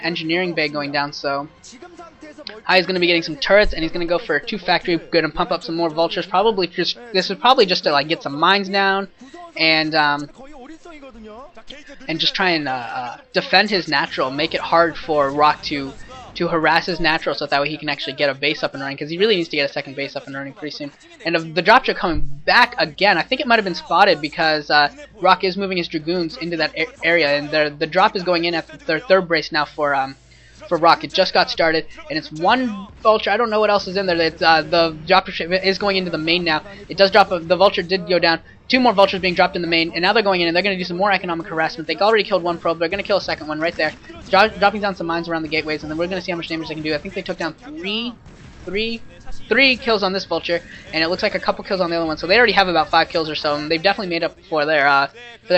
engineering bay going down, so Hiya's going to be getting some turrets, and he's going to go for 2 factory, going to pump up some more vultures. This is probably just to like get some mines down, and just try and defend his natural, make it hard for Rock to harass his natural, so that way he can actually get a base up and running, because he really needs to get a second base up and running pretty soon. And the dropship coming back again, I think it might have been spotted, because Rock is moving his dragoons into that area, and the drop is going in at their 3rd base now for Rock. It just got started, and it's 1 vulture. I don't know what else is in there. It's, the dropship is going into the main now. It does drop. The vulture did go down. 2 more vultures being dropped in the main, and now they're going in, and they're going to do some more economic harassment. They already killed 1 probe. They're going to kill a 2nd one right there. Dropping down some mines around the gateways, and then we're going to see how much damage they can do. I think they took down 3 kills on this vulture, and it looks like a couple kills on the other one. So they already have about 5 kills or so, and they've definitely made up for their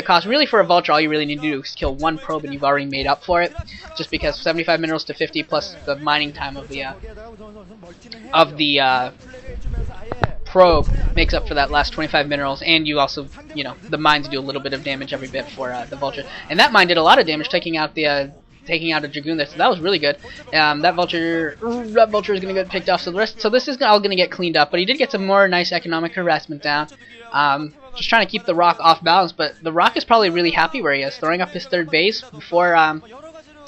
cost. Really, for a vulture, all you really need to do is kill 1 probe, and you've already made up for it. Just because 75 minerals to 50 plus the mining time of the probe makes up for that last 25 minerals, and you also, you know, the mines do a little bit of damage every bit for the vulture. And that mine did a lot of damage, taking out a dragoon there, so that was really good. That vulture is gonna get picked off. So this is all gonna get cleaned up. But he did get some more nice economic harassment down. Just trying to keep the Rock off balance, but the Rock is probably really happy where he is, throwing up his 3rd base before.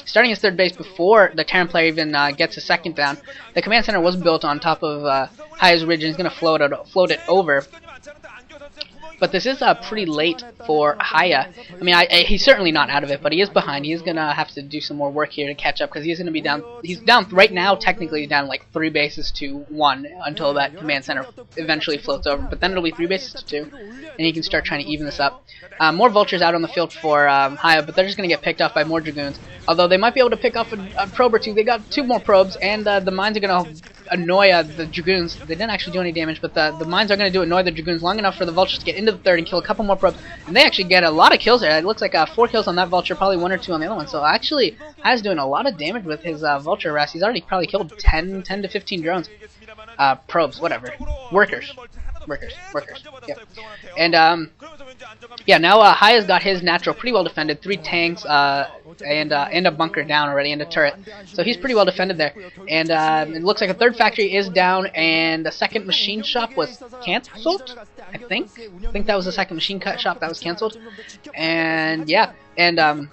Starting his 3rd base before the Terran player even gets his 2nd down. The command center was built on top of Hiya's ridge, and he's going to float it over. But this is pretty late for Hiya. I mean, he's certainly not out of it, but he is behind. He is going to have to do some more work here to catch up, because he's going to be down. He's down right now, technically down like 3 bases to 1 until that command center eventually floats over. But then it'll be 3 bases to 2, and he can start trying to even this up. More vultures out on the field for Hiya, but they're just going to get picked off by more dragoons. Although they might be able to pick off a probe or 2. They got 2 more probes, and the mines are going to annoy the dragoons. They didn't actually do any damage, but the mines are going to annoy the dragoons long enough for the vultures to get into the 3rd and kill a couple more probes. And they actually get a lot of kills there. It looks like 4 kills on that vulture, probably 1 or 2 on the other one. So actually, Hiya's doing a lot of damage with his vulture harass. He's already probably killed 10 to 15 drones. Probes, whatever. Workers. Yep. And yeah, now Hiya's got his natural pretty well defended. 3 tanks and a bunker down already, and a turret. So he's pretty well defended there. And it looks like a 3rd factory is down, and the 2nd machine shop was cancelled. I think that was the 2nd machine shop that was cancelled. And yeah, and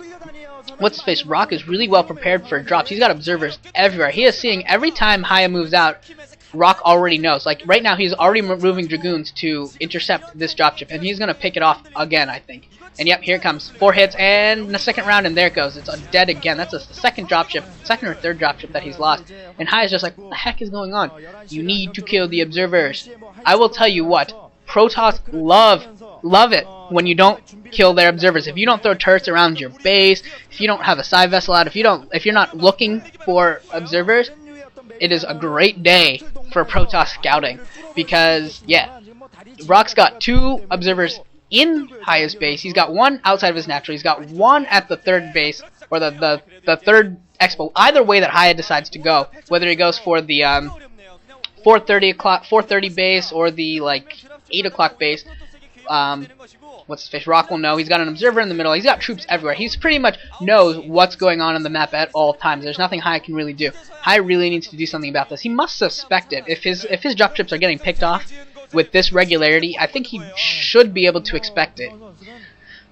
what's his face? Rock is really well prepared for drops. He's got observers everywhere. He is seeing every time Hiya moves out. Rock already knows. Like, right now, he's already moving dragoons to intercept this dropship, and he's going to pick it off again, I think. And yep, here it comes. 4 hits, and the 2nd round, and there it goes. It's dead again. That's the 2nd dropship, 2nd or 3rd dropship that he's lost. And Hiya's just like, what the heck is going on? You need to kill the observers. I will tell you what, Protoss love it when you don't kill their observers. If you don't throw turrets around your base, if you don't have a side vessel out, if you're not looking for observers, it is a great day for Protoss scouting, because yeah, Rock's got 2 observers in Hiya's base. He's got 1 outside of his natural. He's got 1 at the 3rd base, or the 3rd expo. Either way that Hiya decides to go, whether he goes for the 4:30 base or the like 8 o'clock base. What's his face? Rock will know. He's got an observer in the middle. He's got troops everywhere. He's pretty much knows what's going on the map at all times. There's nothing Hiya can really do. Hiya really needs to do something about this. He must suspect it. If his dropships are getting picked off with this regularity, I think he should be able to expect it.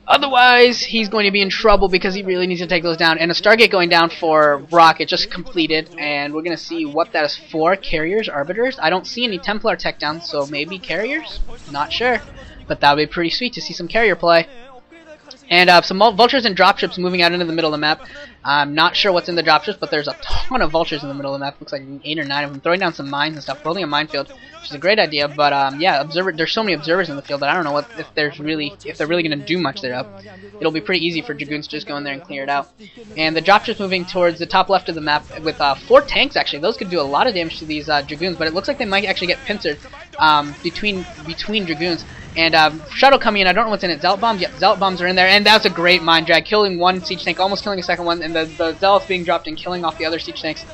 Otherwise, he's going to be in trouble, because he really needs to take those down. And a Stargate going down for Rock, it just completed, and we're going to see what that is for. Carriers, Arbiters. I don't see any Templar tech down, so maybe Carriers? Not sure. But that would be pretty sweet to see some carrier play. And some vultures and dropships moving out into the middle of the map. I'm not sure what's in the dropships, but there's a ton of vultures in the middle of the map. Looks like 8 or 9 of them, throwing down some mines and stuff, building a minefield, which is a great idea. But yeah, there's so many observers in the field that I don't know if they're really going to do much there. It'll be pretty easy for dragoons to just go in there and clear it out. And the dropships moving towards the top left of the map with 4 tanks. Actually, those could do a lot of damage to these dragoons, but it looks like they might actually get pincered between dragoons. And shuttle coming in. I don't know what's in it. Zealot bombs. Yep, zealot bombs are in there. And that's a great mine drag, killing 1 siege tank, almost killing a 2nd one, and the zealots being dropped and killing off the other siege tanks.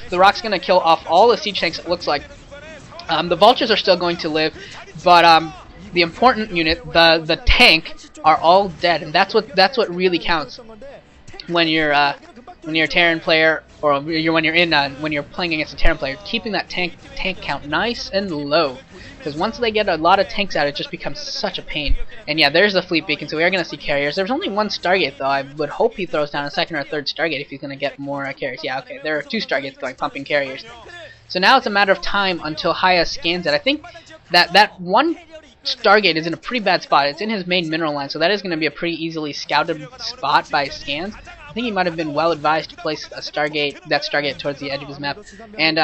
The Rock's gonna kill off all the siege tanks. It looks like. The vultures are still going to live, but the important unit, the tank, are all dead, and that's what really counts when you're when you're a Terran player, or when you're playing against a Terran player, keeping that tank count nice and low. Because once they get a lot of tanks out, it just becomes such a pain. And yeah, there's the fleet beacon, so we are going to see carriers. There's only one Stargate, though. I would hope he throws down a second or a third Stargate if he's going to get more carriers. Yeah, okay, there are 2 Stargates going, pumping carriers. So now it's a matter of time until Hiya scans it. I think that one Stargate is in a pretty bad spot. It's in his main mineral line, so that is going to be a pretty easily scouted spot by scans. I think he might have been well advised to place that Stargate towards the edge of his map. And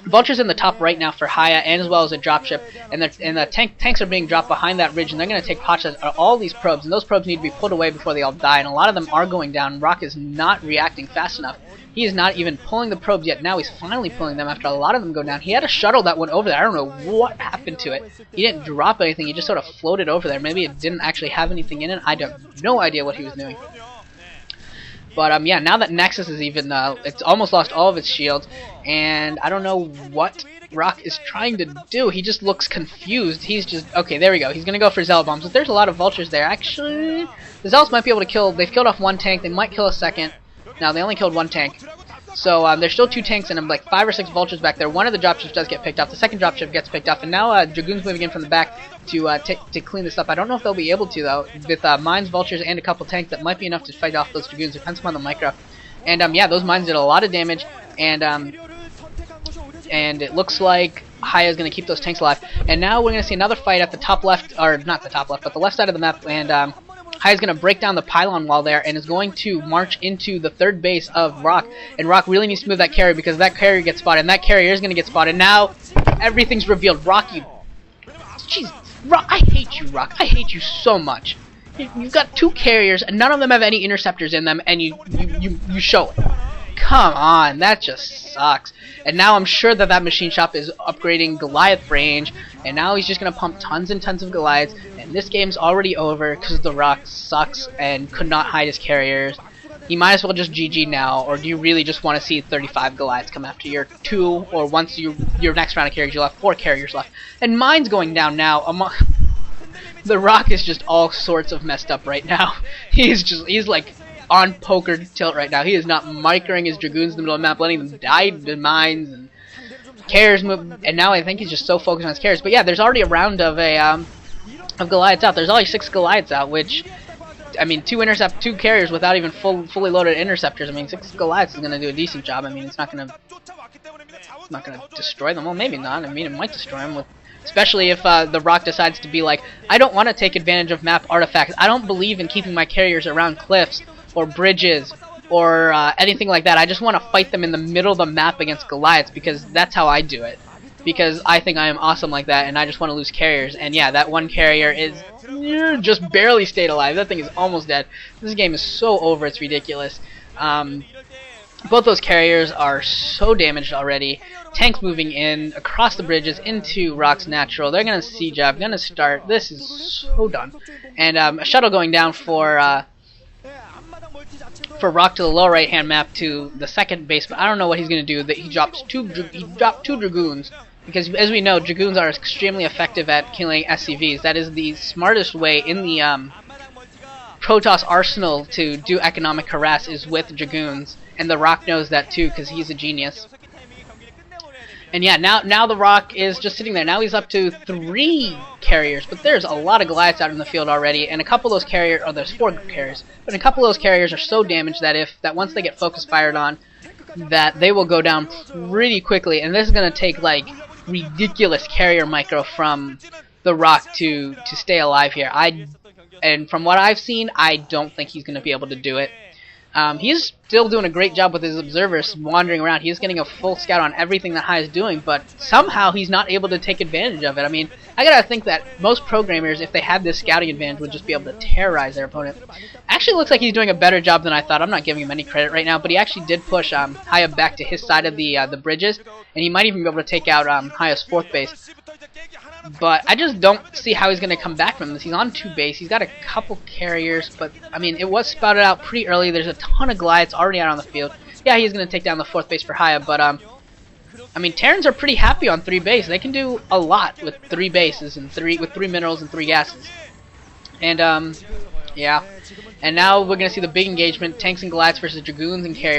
Vulture's in the top right now for Hiya, and as well as a dropship. And the tanks are being dropped behind that ridge, and they're going to take potshots at all these probes. And those probes need to be pulled away before they all die. And a lot of them are going down. Rock is not reacting fast enough. He is not even pulling the probes yet. Now he's finally pulling them after a lot of them go down. He had a shuttle that went over there. I don't know what happened to it. He didn't drop anything. He just sort of floated over there. Maybe it didn't actually have anything in it. I have no idea what he was doing. But yeah, now that Nexus is even, it's almost lost all of its shields, and I don't know what Rock is trying to do. He just looks confused. He's just, okay, there we go. He's going to go for Zealot bombs. But there's a lot of Vultures there. Actually, the Zealots might be able to kill, they've killed off 1 tank. They might kill a second. Now, they only killed 1 tank. So there's still 2 tanks and like 5 or 6 Vultures back there. One of the dropships does get picked off. The second dropship gets picked off, and now Dragoon's moving in from the back to clean this up. I don't know if they'll be able to though. With mines, Vultures, and a couple tanks, that might be enough to fight off those Dragoons. Depends upon the micro. And yeah, those mines did a lot of damage, and it looks like Hiya is going to keep those tanks alive. And now we're going to see another fight at the top left, or not the top left, but the left side of the map. And Hiya's going to break down the pylon wall there and is going to march into the 3rd base of Rock. And Rock really needs to move that carrier because that carrier gets spotted. And that carrier is going to get spotted. Now, everything's revealed. Rock, you... Jeez, Rock, I hate you, Rock. I hate you so much. You've got 2 carriers, and none of them have any interceptors in them, and you show it. Come on, that just sucks. And now I'm sure that machine shop is upgrading Goliath range, and now he's just going to pump tons and tons of Goliaths, and this game's already over because the Rock sucks and could not hide his carriers. He might as well just GG now, or do you really just want to see 35 Goliaths come after your 2, or once your next round of carriers, you'll have 4 carriers left. And mine's going down now. The Rock is just all sorts of messed up right now. He's like on poker tilt right now. He is not microing his Dragoons in the middle of the map, letting them die to mines, and carriers move. And now I think he's just so focused on his carriers. But yeah, there's already a round of Goliaths out. There's only 6 Goliaths out, which, I mean, 2 carriers without even fully loaded interceptors. I mean, 6 Goliaths is going to do a decent job. I mean, it's not going to destroy them. Well, maybe not. I mean, it might destroy them with. Especially if the Rock decides to be like, I don't want to take advantage of map artifacts. I don't believe in keeping my carriers around cliffs or bridges or anything like that. I just want to fight them in the middle of the map against Goliaths because that's how I do it. Because I think I am awesome like that, and I just want to lose carriers. And yeah, that one carrier is just barely stayed alive. That thing is almost dead. This game is so over, it's ridiculous. Both those carriers are so damaged already. Tanks moving in across the bridges into Rock's natural. They're gonna siege up, gonna start. This is so done. And a shuttle going down for Rock to the lower right hand map to the 2nd base. But I don't know what he's gonna do. That he dropped two Dragoons because, as we know, Dragoons are extremely effective at killing SCVs. That is the smartest way in the Protoss arsenal to do economic harass is with Dragoons. And the Rock knows that too, because he's a genius. And yeah, now the Rock is just sitting there. Now he's up to 3 carriers, but there's a lot of Goliaths out in the field already. And a couple of those carriers, oh, there's 4 carriers, but a couple of those carriers are so damaged that once they get focus fired on, that they will go down pretty quickly. And this is gonna take like ridiculous carrier micro from the Rock to stay alive here. And from what I've seen, I don't think he's gonna be able to do it. He's still doing a great job with his observers wandering around. He's getting a full scout on everything that Hiya's doing, but somehow he's not able to take advantage of it. I mean, I gotta think that most programmers, if they had this scouting advantage, would just be able to terrorize their opponent. Actually, looks like he's doing a better job than I thought. I'm not giving him any credit right now, but he actually did push Hiya back to his side of the bridges, and he might even be able to take out Hiya's 4th base. But I just don't see how he's going to come back from this. He's on 2 base. He's got a couple carriers, but I mean, it was spouted out pretty early. There's a ton of Goliaths already out on the field. Yeah, he's going to take down the 4th base for Hiya, but I mean, Terrans are pretty happy on 3 base. They can do a lot with 3 bases and 3 minerals and 3 gases. And Yeah. And now we're going to see the big engagement, tanks and glides versus dragoons and carriers.